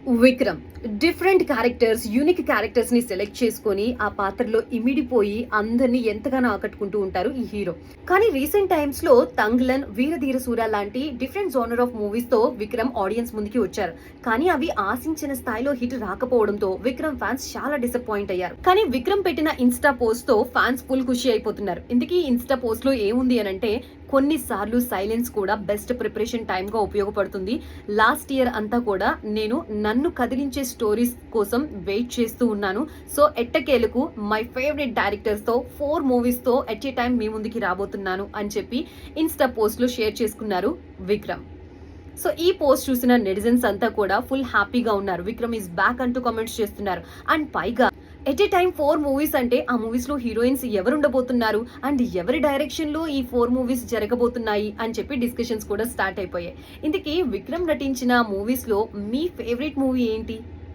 Vikram different characters, unique characters ని select చేసుకొని ఆ పాత్రలో ఇమిడిపోయి అందరినీ ఎంతగానో ఆకట్టుకుంటూ ఉంటారు ఈ హీరో. కానీ రీసెంట్ టైమ్స్ లో తంగ్లన్, వీరధీర సూర లాంటి డిఫరెంట్ జోనర్ ఆఫ్ మూవీస్ తో విక్రమ్ ఆడియన్స్ ముందుకి వచ్చారు. కానీ అవి ఆశించిన స్థాయిలో హిట్ రాకపోవడంతో విక్రమ్ ఫ్యాన్స్ చాలా డిసప్పాయింట్ అయ్యారు. కానీ విక్రమ్ పెట్టిన ఇన్స్టా పోస్ట్ తో ఫ్యాన్స్ ఫుల్ ఖుషి అయిపోతున్నారు. ఇందుకీ ఇన్స్టా పోస్ట్ లో ఏముంది అని అంటే, కొన్నిసార్లు సైలెన్స్ కూడా బెస్ట్ ప్రిపరేషన్ టైమ్ గా ఉపయోగపడుతుంది. లాస్ట్ ఇయర్ అంతా కూడా నేను నన్ను కదిలించే స్టోరీస్ కోసం వెయిట్ చేస్తూ ఉన్నాను. సో ఎట్టకేలకు మై ఫేవరెట్ డైరెక్టర్స్ తో 4 మూవీస్ తో ఎట్ ఏ టైం మీ ముందుకి రాబోతున్నాను అని చెప్పి ఇన్స్టా పోస్ట్ లో షేర్ చేసుకున్నారు విక్రమ్. సో ఈ పోస్ట్ చూసిన నెటిజన్స్ అంతా కూడా ఫుల్ హ్యాపీగా ఉన్నారు. విక్రమ్ ఈస్ బ్యాక్ అంటూ కామెంట్స్ చేస్తున్నారు. అండ్ పైగా ఎట్ ఏ టైం 4 మూవీస్ అంటే ఆ మూవీస్ లో హీరోయిన్స్ ఎవరు ఉండబోతున్నారు అండ్ ఎవరి డైరెక్షన్ లో ఈ 4 మూవీస్ జరగబోతున్నాయి అని చెప్పి డిస్కషన్స్ కూడా స్టార్ట్ అయిపోయాయి. ఇందుకే విక్రమ్ నటించిన మూవీస్ లో మీ ఫేవరెట్ మూవీ ఏంటి?